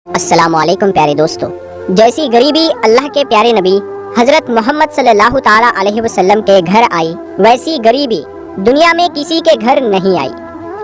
अस्सलाम वालेकुम प्यारे दोस्तों। जैसी गरीबी अल्लाह के प्यारे नबी हजरत मोहम्मद सल्लल्लाहु ताला अलैहि वसल्लम के घर आई, वैसी गरीबी दुनिया में किसी के घर नहीं आई।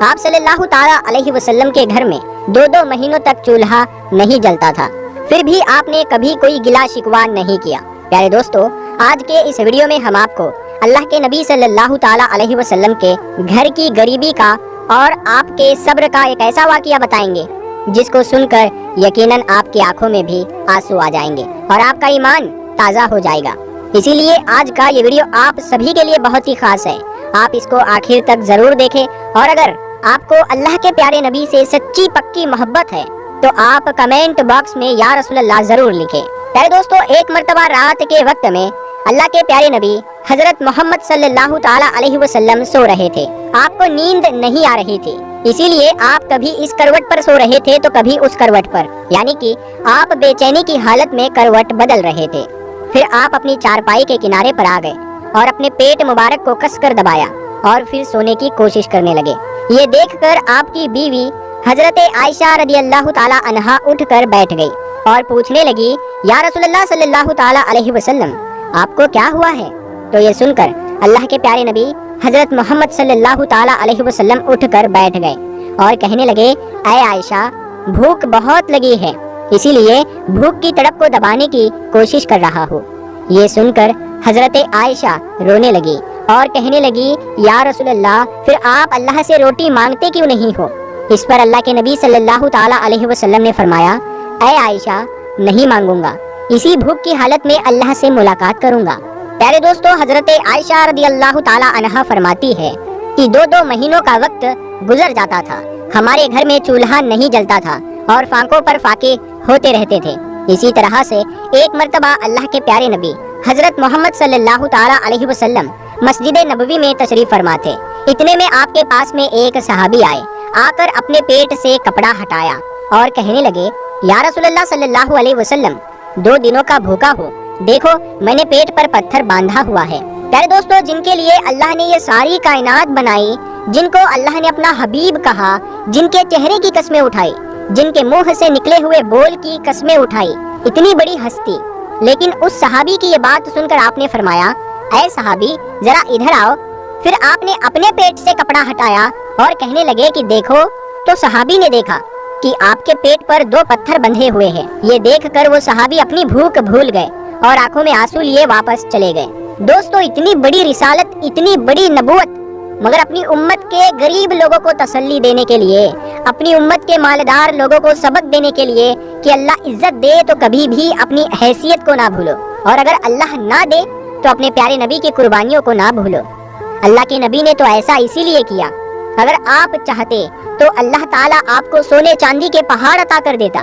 आप सल्लल्लाहु ताला अलैहि वसल्लम के घर में 2-2 महीनों तक चूल्हा नहीं जलता था, फिर भी आपने कभी कोई गिला शिकवा नहीं किया। प्यारे दोस्तों, आज के इस वीडियो में हम आपको अल्लाह के नबी सल्लल्लाहु ताला अलैहि वसल्लम के घर की गरीबी का और आपके सब्र का एक ऐसा वाक़या बताएंगे जिसको सुनकर यकीनन आपकी आंखों में भी आंसू आ जाएंगे और आपका ईमान ताज़ा हो जाएगा। इसीलिए आज का ये वीडियो आप सभी के लिए बहुत ही खास है। आप इसको आखिर तक जरूर देखें और अगर आपको अल्लाह के प्यारे नबी से सच्ची पक्की मोहब्बत है तो आप कमेंट बॉक्स में या रसूलल्लाह जरूर लिखें। प्यारे दोस्तों, एक मर्तबा रात के वक्त में अल्लाह के प्यारे नबी हजरत मोहम्मद सल्लल्लाहु ताला अलैहि वसल्लम सो रहे थे। आपको नींद नहीं आ रही थी, इसीलिए आप कभी इस करवट पर सो रहे थे तो कभी उस करवट पर, यानी कि आप बेचैनी की हालत में करवट बदल रहे थे। फिर आप अपनी चारपाई के किनारे पर आ गए और अपने पेट मुबारक को कसकर दबाया और फिर सोने की कोशिश करने लगे। ये देखकर आपकी बीवी हजरत आयशा रदियल्लाहु ताला अन्हा उठकर बैठ गई और पूछने लगी, या रसूलल्लाह सल्लल्लाहु ताला अलैहि वसल्लम, आपको क्या हुआ है? तो ये सुनकर अल्लाह के प्यारे नबी हजरत मोहम्मद सल्लल्लाहु ताला अलैहि वसल्लम उठकर बैठ गए और कहने लगे, ऐ आयशा, भूख बहुत लगी है, इसीलिए भूख की तड़प को दबाने की कोशिश कर रहा हूँ। ये सुनकर हजरत आयशा रोने लगी और कहने लगी, या रसूलल्लाह, फिर आप अल्लाह से रोटी मांगते क्यों नहीं हो? इस पर अल्लाह के नबी सल्लल्लाहु ताला अलैहि वसल्लम ने फरमाया, ऐ आयशा, नहीं मांगूंगा, इसी भूख की हालत में अल्लाह से मुलाकात करूंगा। प्यारे दोस्तों, हजरत आयशा रदियल्लाहु ताला अन्हा फरमाती है कि 2-2 महीनों का वक्त गुजर जाता था, हमारे घर में चूल्हा नहीं जलता था और फांकों पर फाके होते रहते थे। इसी तरह से एक मर्तबा अल्लाह के प्यारे नबी हजरत मोहम्मद सल्लल्लाहु ताला अलैहि वसल्लम मस्जिद नबवी में तशरीफ फरमा थे। इतने में आपके पास में एक सहाबी आए, आकर अपने पेट से कपड़ा हटाया और कहने लगे, या रसूलल्लाह सल्लल्लाहु अलैहि वसल्लम, 2 दिनों का भूखा हो, देखो मैंने पेट पर पत्थर बांधा हुआ है। प्यारे दोस्तों, जिनके लिए अल्लाह ने ये सारी कायनात बनाई, जिनको अल्लाह ने अपना हबीब कहा, जिनके चेहरे की कस्में उठाई, जिनके मुंह से निकले हुए बोल की कस्में उठाई, इतनी बड़ी हस्ती, लेकिन उस सहाबी की ये बात सुनकर आपने फरमाया, ऐ सहाबी, जरा इधर आओ। फिर आपने अपने पेट से कपड़ा हटाया और कहने लगे कि देखो। तो सहाबी ने देखा कि आपके पेट पर 2 पत्थर बंधे हुए हैं। ये देखकर वो सहाबी अपनी भूख भूल गए और आंखों में आंसू लिए वापस चले गए। दोस्तों, इतनी बड़ी रिसालत, इतनी बड़ी नबूवत, मगर अपनी उम्मत के गरीब लोगों को तसल्ली देने के लिए, अपनी उम्मत के मालदार लोगों को सबक देने के लिए कि अल्लाह इज्जत दे तो कभी भी अपनी हैसियत को ना भूलो, और अगर अल्लाह ना दे तो अपने प्यारे नबी की कुर्बानियों को ना भूलो। अल्लाह के नबी ने तो ऐसा इसीलिए किया। अगर आप चाहते तो अल्लाह ताला आपको सोने चांदी के पहाड़ अता कर देता,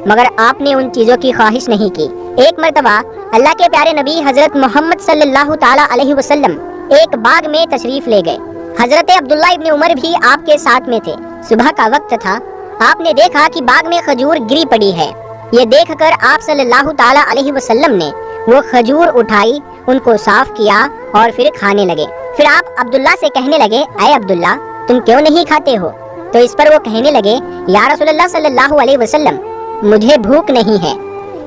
मगर आपने उन चीजों की ख्वाहिश नहीं की। एक मर्तबा अल्लाह के प्यारे नबी हजरत मोहम्मद सल्लल्लाहु ताला अलैहि वसल्लम एक बाग में तशरीफ ले गए। हजरत अब्दुल्ला इब्न उमर भी आपके साथ में थे। सुबह का वक्त था। आपने देखा कि बाग में खजूर गिरी पड़ी है। ये देखकर आप सल्लल्लाहु ताला अलैहि वसल्लम ने वो खजूर उठाई, उनको साफ किया और फिर खाने लगे। फिर आप अब्दुल्ला से कहने लगे, ऐ अब्दुल्ला, तुम क्यों नहीं खाते हो? तो इस पर वो कहने लगे, या रसूलल्लाह सल्लल्लाहु अलैहि वसल्लम, मुझे भूख नहीं है।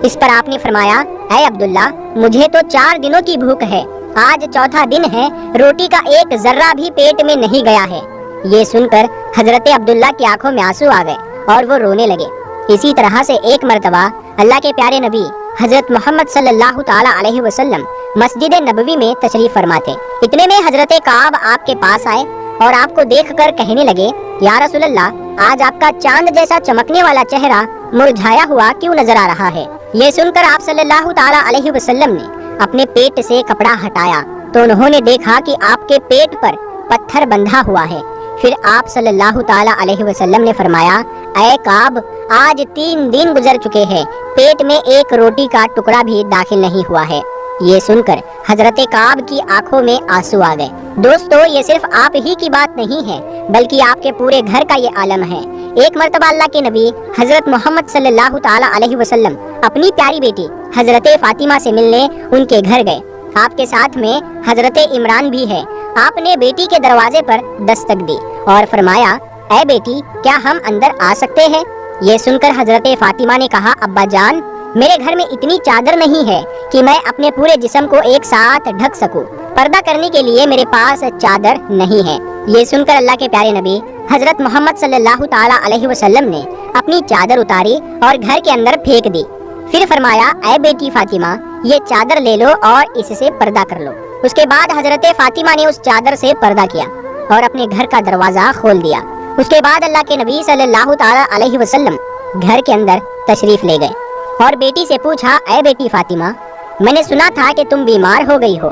इस पर आपने फरमाया, ऐ अब्दुल्ला, मुझे तो 4 दिनों की भूख है, आज 4था दिन है, रोटी का एक जर्रा भी पेट में नहीं गया है। ये सुनकर हजरत अब्दुल्ला की आंखों में आंसू आ गए और वो रोने लगे। इसी तरह से एक मर्तबा अल्लाह के प्यारे नबी हजरत मोहम्मद सल्लल्लाहु ताला अलैहि वसल्लम मस्जिद नबवी में तशरीफ फरमाते। इतने में हजरत काब आपके पास आए और आपको देखकर कहने लगे, या रसूलल्लाह, आज आपका चांद जैसा चमकने वाला चेहरा मुरझाया हुआ क्यों नजर आ रहा है? ये सुनकर आप सल्लल्लाहु ताला अलैहि वसल्लम ने अपने पेट से कपड़ा हटाया तो उन्होंने देखा कि आपके पेट पर पत्थर बंधा हुआ है। फिर आप सल्लल्लाहु ताला अलैहि वसल्लम ने फरमाया, ऐ काब, आज 3 दिन गुजर चुके हैं, पेट में एक रोटी का टुकड़ा भी दाखिल नहीं हुआ है। ये सुनकर हजरत काब की आंखों में आंसू आ गए। दोस्तों, ये सिर्फ आप ही की बात नहीं है, बल्कि आपके पूरे घर का ये आलम है। एक मर्तबा अल्लाह के नबी हजरत मोहम्मद सल्लल्लाहु ताला अलैहि वसल्लम अपनी प्यारी बेटी हजरत फातिमा से मिलने उनके घर गए। आपके साथ में हजरत इमरान भी है। आपने बेटी के दरवाजे पर दस्तक दी और फरमाया, ऐ बेटी, क्या हम अंदर आ सकते हैं? یہ سن کر حضرت فاطمہ نے کہا ابا جان میرے گھر میں اتنی چادر نہیں ہے کہ میں اپنے پورے جسم کو ایک ساتھ ڈھک سکوں، پردہ کرنے کے لیے میرے پاس چادر نہیں ہے۔ یہ سن کر اللہ کے پیارے نبی حضرت محمد صلی اللہ تعالی علیہ وسلم نے اپنی چادر اتاری اور گھر کے اندر پھینک دی۔ پھر فرمایا اے بیٹی فاطمہ یہ چادر لے لو اور اس سے پردہ کر لو۔ اس کے بعد حضرت فاطمہ نے اس چادر سے پردہ کیا اور اپنے گھر کا دروازہ کھول دیا۔ اس کے بعد اللہ کے نبی صلی اللہ تعالی علیہ وسلم گھر کے اندر تشریف لے گئے اور بیٹی سے پوچھا اے بیٹی فاطمہ میں نے سنا تھا کہ تم بیمار ہو گئی ہو،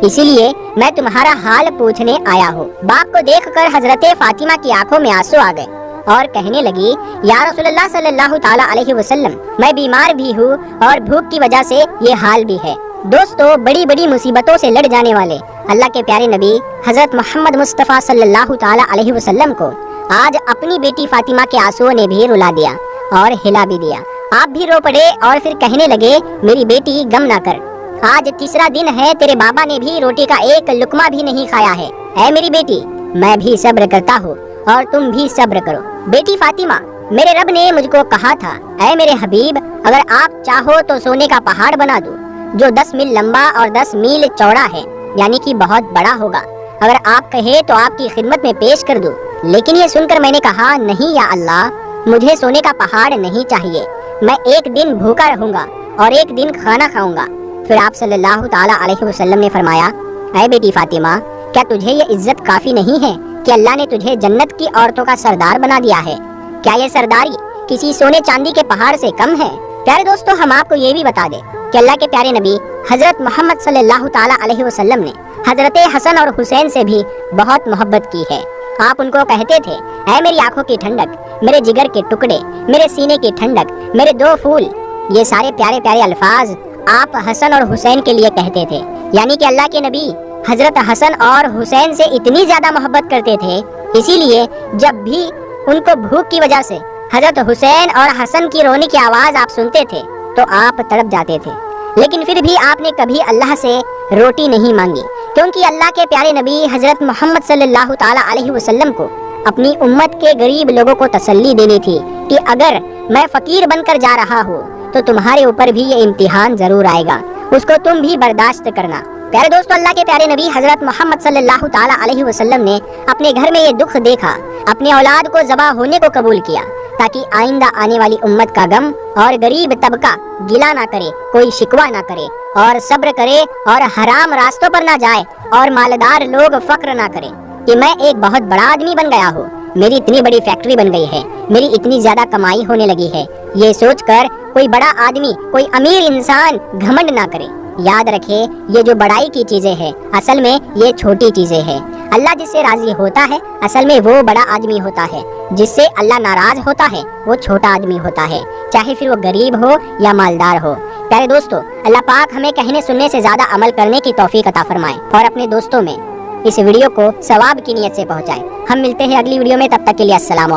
اسی لیے میں تمہارا حال پوچھنے آیا ہوں۔ باپ کو دیکھ کر حضرت فاطمہ کی آنکھوں میں آنسو آ گئے اور کہنے لگی یا رسول اللہ صلی اللہ تعالی علیہ وسلم میں بیمار بھی ہوں اور بھوک کی وجہ سے یہ حال بھی ہے۔ دوستو بڑی بڑی مصیبتوں سے لڑ جانے والے اللہ کے پیارے نبی حضرت محمد مصطفیٰ صلی اللہ تعالی علیہ وسلم کو آج اپنی بیٹی فاطمہ کے آنسوؤں نے بھی رلا دیا اور ہلا بھی دیا۔ آپ بھی رو پڑے اور پھر کہنے لگے میری بیٹی غم نہ کر، آج تیسرا دن ہے تیرے بابا نے بھی روٹی کا ایک لقمہ بھی نہیں کھایا ہے۔ اے میری بیٹی میں بھی صبر کرتا ہوں اور تم بھی صبر کرو۔ بیٹی فاطمہ میرے رب نے مجھ کو کہا تھا اے میرے حبیب اگر آپ چاہو تو سونے کا پہاڑ بنا دو جو 10 میل لمبا اور 10 میل چوڑا ہے، یعنی کہ بہت بڑا ہوگا، اگر آپ کہے تو آپ کی خدمت میں پیش کر دوں۔ لیکن یہ سن کر میں نے کہا نہیں یا اللہ مجھے سونے کا پہاڑ نہیں چاہیے، میں ایک دن بھوکا رہوں گا اور ایک دن کھانا کھاؤں گا۔ پھر آپ صلی اللہ تعالی علیہ وسلم نے فرمایا اے بیٹی فاطمہ کیا تجھے یہ عزت کافی نہیں ہے کہ اللہ نے تجھے جنت کی عورتوں کا سردار بنا دیا ہے؟ کیا یہ سرداری کسی سونے چاندی کے پہاڑ سے کم ہے؟ پیارے دوستو ہم آپ کو یہ بھی بتا دیں کہ اللہ کے پیارے نبی حضرت محمد صلی اللہ تعالی علیہ وسلم نے حضرت حسن اور حسین سے بھی بہت محبت کی ہے۔ آپ ان کو کہتے تھے اے میری آنکھوں کی ٹھنڈک، میرے جگر کے ٹکڑے، میرے سینے کی ٹھنڈک، میرے دو پھول۔ یہ سارے پیارے پیارے الفاظ آپ حسن اور حسین کے لیے کہتے تھے، یعنی کہ اللہ کے نبی حضرت حسن اور حسین سے اتنی زیادہ محبت کرتے تھے، اسی لیے جب بھی ان کو بھوک کی وجہ سے حضرت حسین اور حسن کی رونے کی آواز آپ سنتے تھے تو آپ تڑپ جاتے تھے، لیکن پھر بھی آپ نے کبھی اللہ سے روٹی نہیں مانگی، کیونکہ اللہ کے پیارے نبی حضرت محمد صلی اللہ تعالی علیہ وسلم کو اپنی امت کے غریب لوگوں کو تسلی دینی تھی کہ اگر میں فقیر بن کر جا رہا ہوں تو تمہارے اوپر بھی یہ امتحان ضرور آئے گا، اس کو تم بھی برداشت کرنا۔ پیارے دوستو اللہ کے پیارے نبی حضرت محمد صلی اللہ تعالی علیہ وسلم نے اپنے گھر میں یہ دکھ دیکھا، اپنے اولاد کو ذبح ہونے کو قبول کیا تاکہ آئندہ آنے والی امت کا غم اور غریب طبقہ گلہ نہ کرے، کوئی شکوہ نہ کرے اور صبر کرے اور حرام راستوں پر نہ جائے اور مالدار لوگ فقر نہ کرے کہ میں ایک بہت بڑا آدمی بن گیا ہوں، میری اتنی بڑی فیکٹری بن گئی ہے، میری اتنی زیادہ کمائی ہونے لگی ہے۔ یہ سوچ کر کوئی بڑا آدمی، کوئی امیر انسان گھمنڈ نہ کرے۔ یاد رکھے یہ جو بڑائی کی چیزیں ہیں اصل میں یہ چھوٹی چیزیں ہیں۔ اللہ جس سے راضی ہوتا ہے اصل میں وہ بڑا آدمی ہوتا ہے، جس سے اللہ ناراض ہوتا ہے وہ چھوٹا آدمی ہوتا ہے، چاہے پھر وہ غریب ہو یا مالدار ہو۔ پیارے دوستو اللہ پاک ہمیں کہنے سننے سے زیادہ عمل کرنے کی توفیق عطا فرمائے اور اپنے دوستوں میں اس ویڈیو کو ثواب کی نیت سے پہنچائے۔ ہم ملتے ہیں اگلی ویڈیو میں، تب تک کے لیے السلام علیکم۔